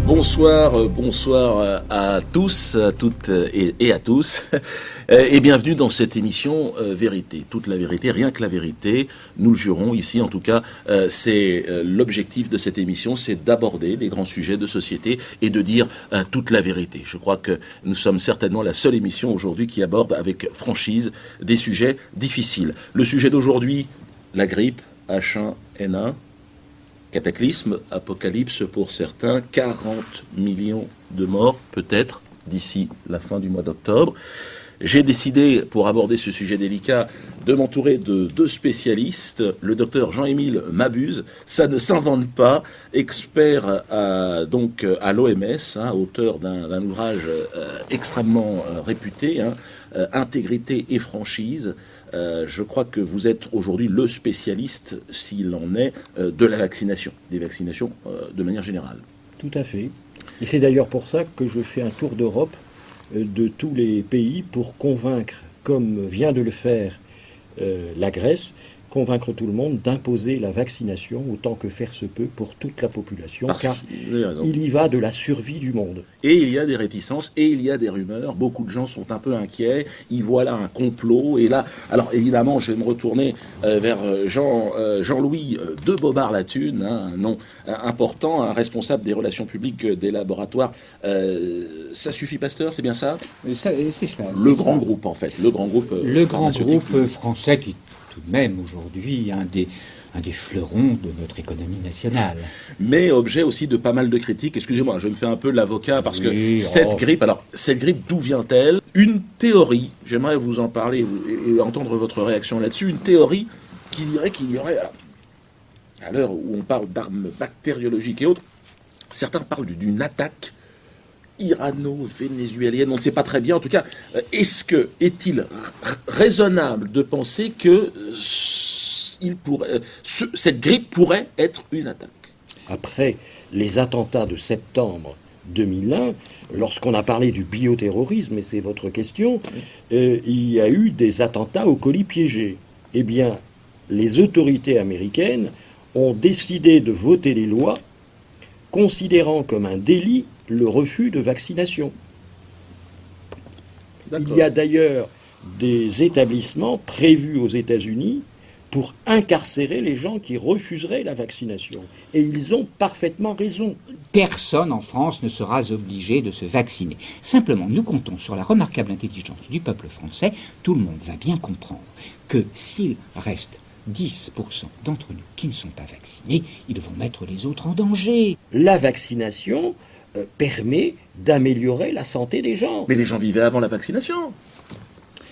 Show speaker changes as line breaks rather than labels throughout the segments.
Bonsoir à tous, à toutes et à tous, et bienvenue dans cette émission Vérité. Toute la vérité, rien que la vérité, nous le jurons ici en tout cas, c'est l'objectif de cette émission, c'est d'aborder les grands sujets de société et de dire toute la vérité. Je crois que nous sommes certainement la seule émission aujourd'hui qui aborde avec franchise des sujets difficiles. Le sujet d'aujourd'hui, la grippe, H1N1. Cataclysme, apocalypse pour certains, 40 millions de morts peut-être d'ici la fin du mois d'octobre. J'ai décidé, pour aborder ce sujet délicat, de m'entourer de deux spécialistes. Le docteur Jean-Émile Mabuse, ça ne s'invente pas, expert à l'OMS, auteur d'un ouvrage extrêmement réputé, Intégrité et franchise. Je crois que vous êtes aujourd'hui le spécialiste, s'il en est, de la vaccination, des vaccinations de manière générale.
Tout à fait. Et c'est d'ailleurs pour ça que je fais un tour d'Europe de tous les pays pour convaincre, comme vient de le faire la Grèce, convaincre tout le monde d'imposer la vaccination autant que faire se peut pour toute la population, car il y va de la survie du monde.
Et il y a des réticences, et il y a des rumeurs, beaucoup de gens sont un peu inquiets, ils voient là un complot, et là, alors évidemment, je vais me retourner vers Jean-Louis de Bobard-Lathune, un nom important, un responsable des relations publiques des laboratoires. Ça suffit, Pasteur, c'est bien ça?
C'est cela.
Le grand groupe, en fait, le grand groupe
français qui tout de même aujourd'hui un des fleurons de notre économie nationale.
Mais objet aussi de pas mal de critiques. Excusez-moi, je me fais un peu l'avocat parce que cette grippe, d'où vient-elle? Une théorie, j'aimerais vous en parler et entendre votre réaction là-dessus, une théorie qui dirait qu'il y aurait, à l'heure où on parle d'armes bactériologiques et autres, certains parlent d'une attaque irano-vénézuélienne, on ne sait pas très bien. En tout cas, est-il raisonnable de penser que cette grippe pourrait être une attaque?
Après les attentats de septembre 2001, lorsqu'on a parlé du bioterrorisme, et c'est votre question, il y a eu des attentats au colis piégé. Eh bien, les autorités américaines ont décidé de voter les lois considérant comme un délit le refus de vaccination. Il y a d'ailleurs des établissements prévus aux États-Unis pour incarcérer les gens qui refuseraient la vaccination. Et ils ont parfaitement raison.
Personne en France ne sera obligé de se vacciner. Simplement, nous comptons sur la remarquable intelligence du peuple français. Tout le monde va bien comprendre que s'il reste 10% d'entre nous qui ne sont pas vaccinés, ils vont mettre les autres en danger.
La vaccination permet d'améliorer la santé des gens.
Mais les gens vivaient avant la vaccination.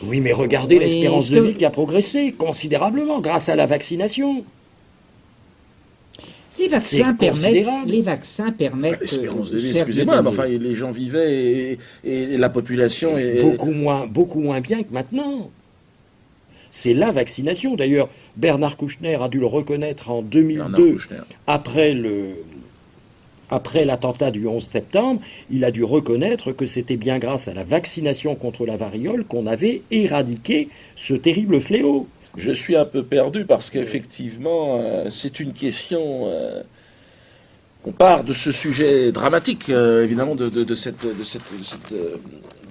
Oui, mais regardez l'espérance de vie qui a progressé considérablement grâce à la vaccination.
Les vaccins permettent...
L'espérance de vie, excusez-moi, mais enfin, les gens vivaient et la population... est
Beaucoup moins bien que maintenant. C'est la vaccination. D'ailleurs, Bernard Kouchner a dû le reconnaître en 2002, après l'attentat du 11 septembre, il a dû reconnaître que c'était bien grâce à la vaccination contre la variole qu'on avait éradiqué ce terrible fléau.
Je suis un peu perdu parce qu'effectivement, c'est une question... on part de ce sujet dramatique, évidemment, de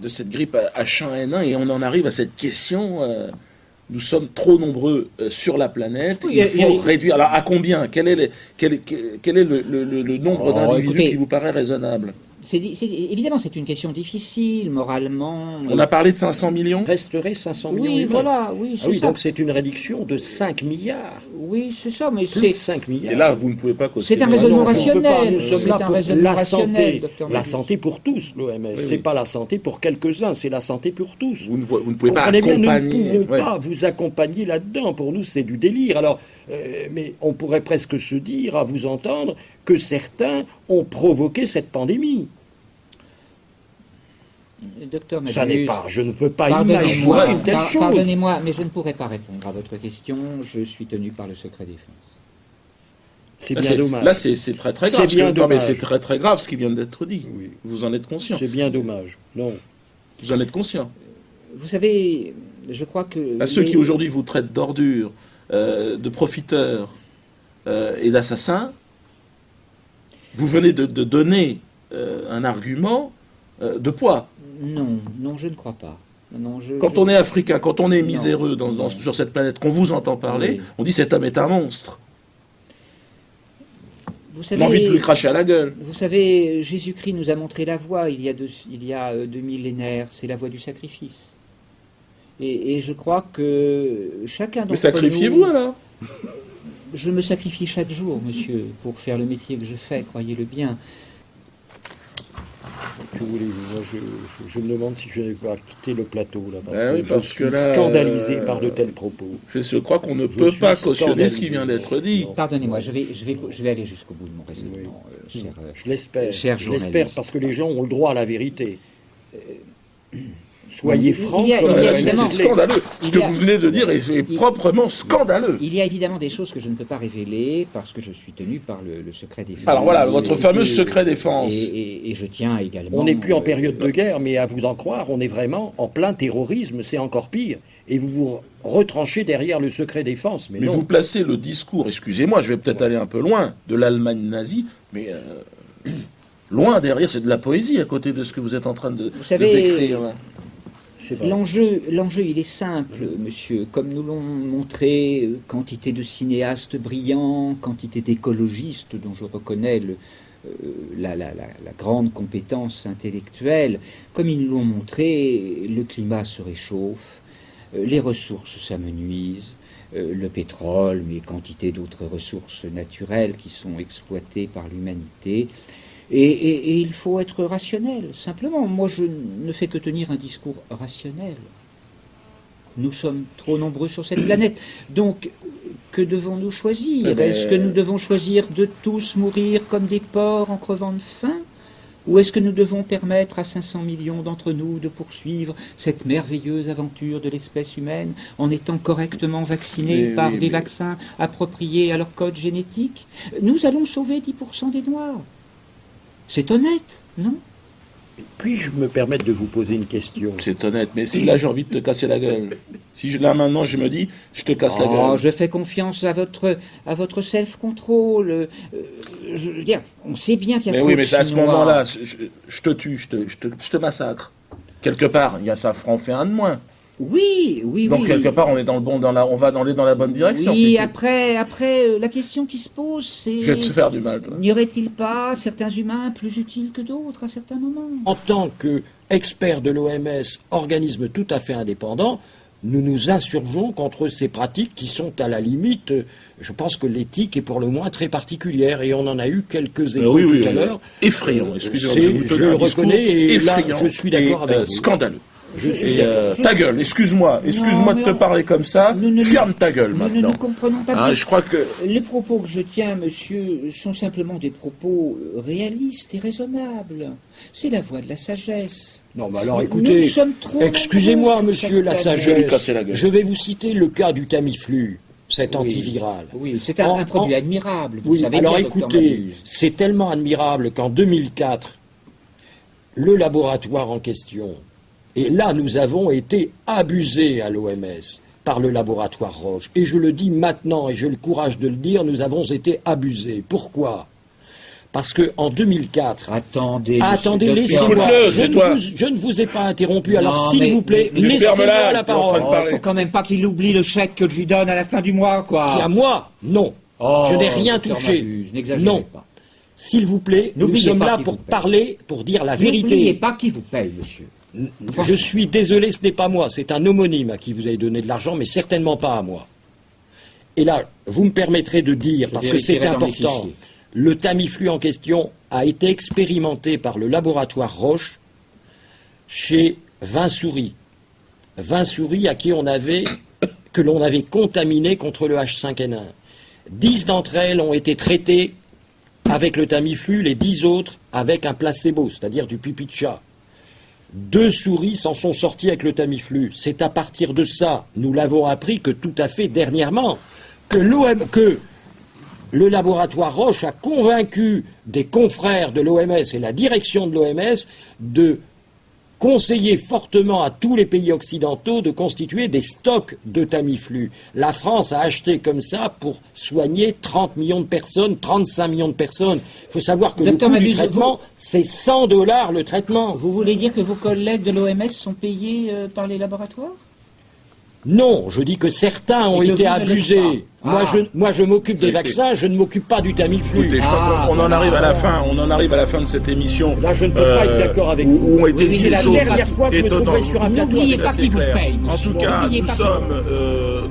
cette grippe H1N1 et on en arrive à cette question... Nous sommes trop nombreux sur la planète. Il faut réduire. Alors, à combien? Quel est le nombre d'individus qui vous paraît raisonnable?
Évidemment, c'est une question difficile, moralement.
On a parlé de 500 millions.
Resterait 500 millions.
Oui, voilà, oui, c'est ça.
Donc c'est une réduction de 5 milliards.
Oui, c'est ça, mais
plus de 5 milliards.
Et là, vous ne pouvez pas cautionner.
C'est un raisonnement rationnel.
Nous sommes là pour la santé pour tous, l'OMS. Oui, c'est pas la santé pour quelques-uns, c'est la santé pour tous.
Vous ne pouvez pas accompagner.
Nous ne pouvons pas vous accompagner là-dedans. Pour nous, c'est du délire. Alors, mais on pourrait presque se dire, à vous entendre, que certains ont provoqué cette pandémie.
Docteur Mabuse,
ça n'est pas, je ne peux pas imaginer une telle chose.
Pardonnez-moi, mais je ne pourrai pas répondre à votre question. Je suis tenu par le secret défense.
C'est bien dommage.
Là, c'est très très grave. Non, mais c'est très très grave ce qui vient d'être dit. Oui. Vous en êtes conscient.
C'est bien dommage. Non.
Vous en êtes conscient.
Vous savez, je crois que...
Ceux qui aujourd'hui vous traitent d'ordures, de profiteurs et d'assassins, vous venez de donner un argument de poids.
Non, je ne crois pas. Non,
Quand on est africain, quand on est miséreux sur cette planète, qu'on vous entend parler,
Oui.
on dit cet homme est un monstre.
Vous
On a envie de lui
savez,
cracher à la gueule.
vous savez, Jésus-Christ nous a montré la voie il y a 2 millénaires, c'est la voie du sacrifice. Et je crois que chacun d'entre
Mais
nous...
sacrifiez-vous alors.
Je me sacrifie chaque jour, monsieur, pour faire le métier que je fais, croyez-le bien.
Que voulez-vous? Moi, je me demande si je n'ai pas quitté le plateau, là,
Parce
je
que
suis
là,
scandalisé par de tels propos.
Je crois qu'on ne
Je
peut
suis
pas cautionner ce
scandalisé.
qui vient d'être dit.
Non.
Pardonnez-moi, je vais aller jusqu'au bout de mon raisonnement, cher...
Je l'espère.
cher
Je l'espère
journaliste.
parce que les gens ont le droit à la vérité. Soyez francs.
il y a
comme
évidemment-
C'est scandaleux. Ce
il
que
y a-
vous venez de dire est proprement scandaleux.
Il y a évidemment des choses que je ne peux pas révéler parce que je suis tenu par le secret défense.
Alors voilà, votre
Et-
fameux secret défense.
Et je tiens également...
On n'est plus en période de guerre, mais à vous en croire, on est vraiment en plein terrorisme, c'est encore pire. Et vous vous retranchez derrière le secret défense. Mais
Mais
non.
vous placez le discours, excusez-moi, je vais peut-être aller un peu loin, de l'Allemagne nazie, mais loin derrière, c'est de la poésie à côté de ce que vous êtes en train de
savez,
décrire. Là.
C'est vrai.
L'enjeu, il est simple, monsieur. Comme nous l'ont montré quantité de cinéastes brillants, quantité d'écologistes dont je reconnais la grande compétence intellectuelle, comme ils nous l'ont montré, le climat se réchauffe, les ressources s'amenuisent, le pétrole, mais quantité d'autres ressources naturelles qui sont exploitées par l'humanité. Et il faut être rationnel, simplement. Moi, je ne fais que tenir un discours rationnel. Nous sommes trop nombreux sur cette planète. Donc, que devons-nous choisir?
Mais
Est-ce que nous devons choisir de tous mourir comme des porcs en crevant de faim? Ou est-ce que nous devons permettre à 500 millions d'entre nous de poursuivre cette merveilleuse aventure de l'espèce humaine en étant correctement vaccinés par des vaccins appropriés à leur code génétique? Nous allons sauver 10% des Noirs. C'est honnête, non?
Puis-je me permettre de vous poser une question?
C'est honnête, mais si là j'ai envie de te casser la gueule, si là maintenant je me dis, je te casse la gueule.
Je fais confiance à votre self-control. Je veux dire, on sait bien qu'il y a
Mais
trop
oui,
de
mais c'est à ce
Chinois.
moment-là, je te tue, je te massacre. Quelque part, il y a ça en fait un de moins.
Oui.
Donc quelque part, on est dans le bon, on va aller dans la bonne direction.
Oui,
si tu-
après, la question qui se pose, c'est...
Je vais te faire du mal, toi.
N'y aurait-il pas certains humains plus utiles que d'autres à certains moments?
En tant qu'experts de l'OMS, organisme tout à fait indépendant, nous nous insurgeons contre ces pratiques qui sont à la limite, je pense que l'éthique est pour le moins très particulière, et on en a eu quelques échos tout à l'heure.
Effrayant, excusez-moi.
C'est-
vais vous
je
donner un
le
discours
reconnais, et là,
effrayant
je suis d'accord
et,
avec vous.
Scandaleux.
Je suis
Et,
d'accord.
ta gueule, excuse-moi
mais
de te
on-
parler comme ça. Ferme ta gueule
Nous ne
maintenant.
nous comprenons pas
Hein,
bien.
je crois que
Les propos que je tiens, monsieur, sont simplement des propos réalistes et raisonnables. C'est la voie de la sagesse.
Non, mais alors
Nous
écoutez,
sommes trop
excusez-moi,
nombreux
monsieur,
sur
la
cette planète.
Je vais lui
sagesse.
casser la gueule.
Je vais vous citer le cas du Tamiflu, cet
Oui.
antiviral.
Oui, c'est un produit admirable. Vous
Oui,
savez
alors
bien, docteur
écoutez,
Mabuse.
c'est tellement admirable qu'en 2004, le laboratoire en question, et là nous avons été abusés à l'OMS par le laboratoire Roche, et je le dis maintenant, et j'ai le courage de le dire, nous avons été abusés. Pourquoi? Parce qu'en 2004...
Attendez,
Attendez,
monsieur
laissez-moi.
Écoute-le,
Je,
tais-toi.
je ne vous ai pas interrompu, alors
Non,
s'il
mais-
vous plaît,
mais-
laissez-moi
ferme-la,
la
t'es en train de
parole.
parler.
Faut quand même pas qu'il oublie le chèque que je lui donne à la fin du mois, quoi.
Et à moi, non. je n'ai rien
docteur
touché.
Mabuse, n'exagérez
Non.
pas.
S'il vous plaît, nous
N'oubliez
sommes
pas
là
qui
pour
vous paye.
parler, pour dire la
N'oubliez
vérité.
pas qui vous paye, monsieur.
Je suis désolé, ce n'est pas moi, c'est un homonyme à qui vous avez donné de l'argent, mais certainement pas à moi. Et là, vous me permettrez de dire,
Je
parce que c'est
vérifierai dans mes
important,
fichiers.
le Tamiflu en question a été expérimenté par le laboratoire Roche chez 20 souris. 20 souris à qui que l'on avait contaminé contre le H5N1. 10 d'entre elles ont été traitées avec le Tamiflu, les 10 autres avec un placebo, c'est-à-dire du pipi de chat. 2 souris s'en sont sorties avec le Tamiflu. C'est à partir de ça, nous l'avons appris que tout à fait dernièrement, que le laboratoire Roche a convaincu des confrères de l'OMS et la direction de l'OMS de conseillé fortement à tous les pays occidentaux de constituer des stocks de Tamiflu. La France a acheté comme ça pour soigner 30 millions de personnes, 35 millions de personnes. Il faut savoir que
Docteur
le coût du
Mabuse,
traitement, c'est $100 le traitement.
Vous voulez dire que vos collègues de l'OMS sont payés par les laboratoires?
Non, je dis que certains ont
Et que
été
vous ne l'êtes
abusés.
pas.
Moi, je m'occupe des
Écoutez.
vaccins, je ne m'occupe pas du Tamiflu.
Écoutez, je crois qu'on en arrive à la fin. On en arrive à la fin de cette émission.
Là, je ne peux pas être d'accord avec vous.
Où ont été
Oui,
dit
c'est
des
la
choses
dernière fois que je me
étonnantes.
trouverai sur un plateau.
N'oubliez
avec
pas
C'est
qui vous
clair.
paye,
En
monsieur.
tout cas,
N'oubliez pas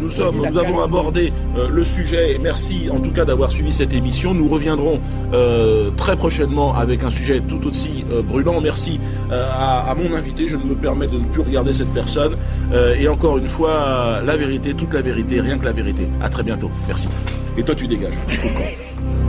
nous avons abordé le sujet. Merci en tout cas d'avoir suivi cette émission. Nous reviendrons très prochainement avec un sujet tout aussi brûlant. Merci à mon invité. Je ne me permets de ne plus regarder cette personne. Et encore une fois, la vérité, toute la vérité, rien que la vérité. À très bientôt. Merci. Et toi, tu dégages. Il faut le camp.